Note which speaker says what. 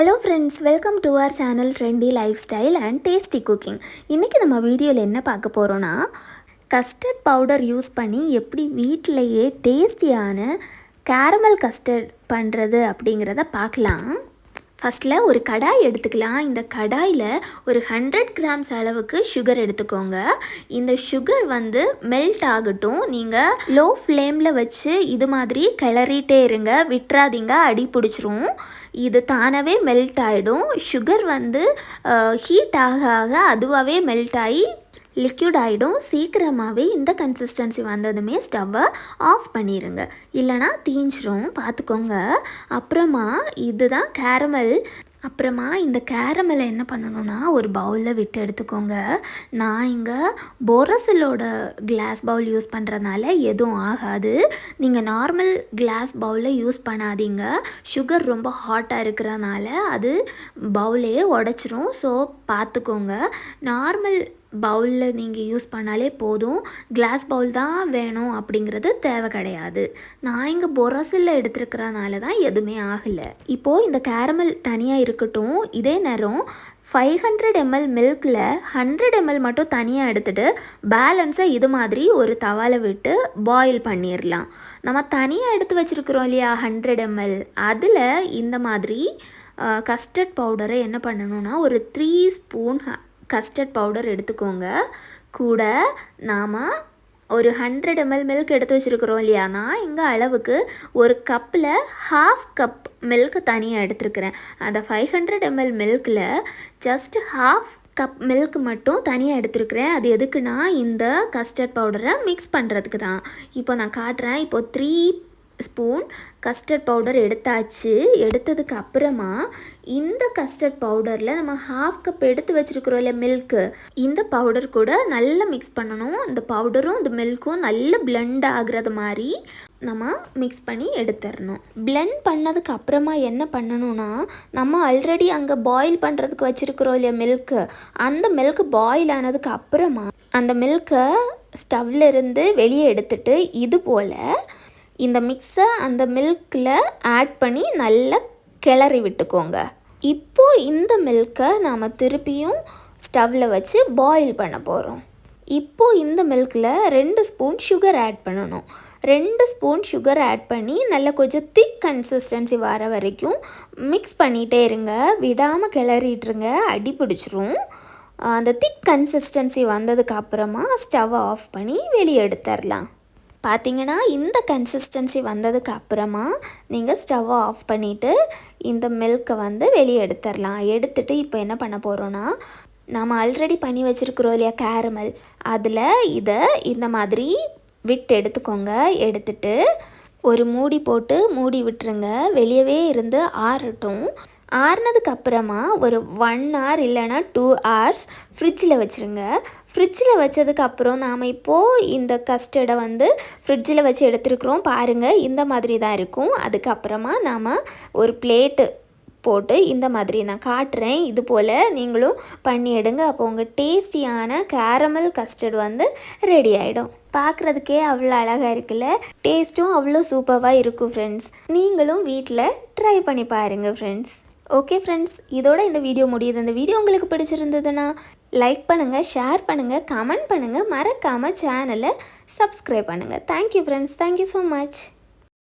Speaker 1: Hello friends, welcome to our channel Trendy Lifestyle and Tasty Cooking. இன்னைக்கு நம்ம வீடியோல என்ன பார்க்க போறோம்னா கஸ்டர்ட் பவுடர் யூஸ் பண்ணி எப்படி வீட்லயே டேஸ்டியான caramel custard பண்றது அப்படிங்கறத பார்க்கலாம். ஃபர்ஸ்ட்ல ஒரு கடாய் எடுத்துக்கலாம். இந்த கடாயில ஒரு 100 கிராம்ஸ் அளவுக்கு sugar எடுத்துக்கோங்க. இந்த sugar வந்து மெல்ட் ஆகட்டும். நீங்க லோ ஃப்ளேம்ல வச்சு இது மாதிரி கிளறிட்டே இருங்க. விட்றாதீங்க, அடி பிடிச்சிரும். இது தானாவே மெல்ட் ஆயிடும். sugar வந்து ஹீட் ஆக ஆக அதுவாகவே மெல்ட் ஆகி லிக்விட் ஆகிடும். சீக்கிரமாகவே இந்த கன்சிஸ்டன்சி வந்ததுமே ஸ்டவ்வை ஆஃப் பண்ணிடுங்க, இல்லைனா தீஞ்சிரும், பார்த்துக்கோங்க. அப்புறமா இதுதான் கேரமல். அப்புறமா இந்த கேரமலை என்ன பண்ணணும்னா ஒரு பவுலில் விட்டு எடுத்துக்கோங்க. நான் இங்கே போரோசிலோட கிளாஸ் பவுல் யூஸ் பண்ணுறதுனால எதுவும் ஆகாது. நீங்கள் நார்மல் கிளாஸ் பவுலில் யூஸ் பண்ணாதீங்க. சுகர் ரொம்ப ஹாட்டாக இருக்கிறனால அது பவுலே உடச்சிரும். ஸோ பார்த்துக்கோங்க. நார்மல் பவுலில் நீங்கள் யூஸ் பண்ணாலே போதும். கிளாஸ் பவுல் தான் வேணும் அப்படிங்கிறது தேவை கிடையாது. நான் இங்கே போரோசிலில் எடுத்துருக்கிறனால தான் எதுவுமே ஆகலை. இப்போது இந்த கேரமல் தனியாக இருக்கட்டும். இதே நேரம் 500 ml மில்கில் 100 ml மட்டும் தனியாக எடுத்துகிட்டு பேலன்ஸை இது மாதிரி ஒரு தவால விட்டு பாயில் பண்ணிடலாம். நம்ம தனியாக எடுத்து வச்சுருக்குறோம் இல்லையா 100 ml, அதில் இந்த மாதிரி கஸ்டர்ட் பவுடரை என்ன பண்ணணும்னா ஒரு 3 ஸ்பூன் கஸ்டர்ட் பவுடர் எடுத்துக்கோங்க. கூட நாம் ஒரு 100 ml மில்க் எடுத்து வச்சுருக்குறோம் இல்லையா, நான் இங்கே அளவுக்கு ஒரு கப்பில் 1/2 கப் மில்க் தனியாக எடுத்துருக்கிறேன். அந்த 500 ml மில்கில் ஜஸ்ட் 1/2 கப் மில்க் மட்டும் தனியாக எடுத்துருக்கிறேன். அது எதுக்குன்னா இந்த கஸ்டர்ட் பவுடரை மிக்ஸ் பண்ணுறதுக்கு தான். இப்போ நான் காட்டுறேன். இப்போது 3 ஸ்பூன் கஸ்டர்ட் பவுடர் எடுத்தாச்சு. எடுத்ததுக்கு அப்புறமா இந்த கஸ்டர்ட் பவுடரில் நம்ம 1/2 கப் எடுத்து வச்சுருக்குறோம் இல்லை மில்க்கு, இந்த பவுடர் கூட நல்லா மிக்ஸ் பண்ணணும். இந்த பவுடரும் இந்த மில்க்கும் நல்லா பிளெண்ட் ஆகுறது மாதிரி நம்ம மிக்ஸ் பண்ணி எடுத்துடணும். பிளெண்ட் பண்ணதுக்கு அப்புறமா என்ன பண்ணணும்னா நம்ம ஆல்ரெடி அங்கே பாயில் பண்ணுறதுக்கு வச்சுருக்குறோம் இல்லையா மில்க்கு, அந்த மில்க் பாயில் ஆனதுக்கு அப்புறமா அந்த மில்க்கை ஸ்டவ்வில் இருந்து வெளியே எடுத்துட்டு இது போல் இந்த மிக்ஸை அந்த மில்கில் ஆட் பண்ணி நல்லா கிளறி விட்டுக்கோங்க. இப்போது இந்த மில்கை நாம் திருப்பியும் ஸ்டவ்வில் வச்சு பாயில் பண்ண போகிறோம். இப்போது இந்த மில்கில் 2 ஸ்பூன் சுகர் ஆட் பண்ணணும். 2 ஸ்பூன் சுகர் ஆட் பண்ணி நல்லா கொஞ்சம் திக் கன்சிஸ்டன்சி வர வரைக்கும் மிக்ஸ் பண்ணிகிட்டே இருங்க. விடாமல் கிளறிட்டுருங்க, அடி பிடிச்சிரும். அந்த திக் கன்சிஸ்டன்சி வந்ததுக்கு அப்புறமா ஸ்டவ்வை ஆஃப் பண்ணி வெளியே எடுத்துடலாம். பார்த்திங்கன்னா இந்த கன்சிஸ்டன்சி வந்ததுக்கு அப்புறமா நீங்கள் ஸ்டவ்வை ஆஃப் பண்ணிவிட்டு இந்த மில்கை வந்து வெளியே எடுத்துடலாம். எடுத்துகிட்டு இப்போ என்ன பண்ண போகிறோன்னா நம்ம ஆல்ரெடி பண்ணி வச்சுருக்குறோம் இல்லையா கேரமல், அதில் இதை இந்த மாதிரி விட்டு எடுத்துக்கோங்க. எடுத்துட்டு ஒரு மூடி போட்டு மூடி விட்டுருங்க. வெளியவே இருந்து ஆறட்டும். ஆறுனதுக்கு அப்புறமா ஒரு 1 hour இல்லைனா 2 hours ஃப்ரிட்ஜில் வச்சுருங்க. ஃப்ரிட்ஜில் வச்சதுக்கப்புறம் நாம் இப்போது இந்த கஸ்டர்டை வந்து ஃப்ரிட்ஜில் வச்சு எடுத்துருக்குறோம். பாருங்கள், இந்த மாதிரி தான் இருக்கும். அதுக்கப்புறமா நாம் ஒரு பிளேட்டு போட்டு இந்த மாதிரி நான் காட்டுறேன். இது போல் நீங்களும் பண்ணி எடுங்க. அப்போ உங்கள் டேஸ்டியான கேரமல் கஸ்டர்ட் வந்து ரெடி ஆகிடும். பார்க்குறதுக்கே அவ்வளோ அழகாக இருக்குல்ல, டேஸ்ட்டும் அவ்வளோ சூப்பராக இருக்கும் ஃப்ரெண்ட்ஸ். நீங்களும் வீட்டில் ட்ரை பண்ணி பாருங்கள் ஃப்ரெண்ட்ஸ். ஓகே ஃப்ரெண்ட்ஸ், இதோட இந்த வீடியோ முடியுது. இந்த வீடியோ உங்களுக்கு பிடிச்சிருந்ததுன்னா லைக் பண்ணுங்கள், ஷேர் பண்ணுங்கள், கமெண்ட் பண்ணுங்கள், மறக்காமல் சேனலை சப்ஸ்கிரைப் பண்ணுங்கள். Thank you friends, thank you so much.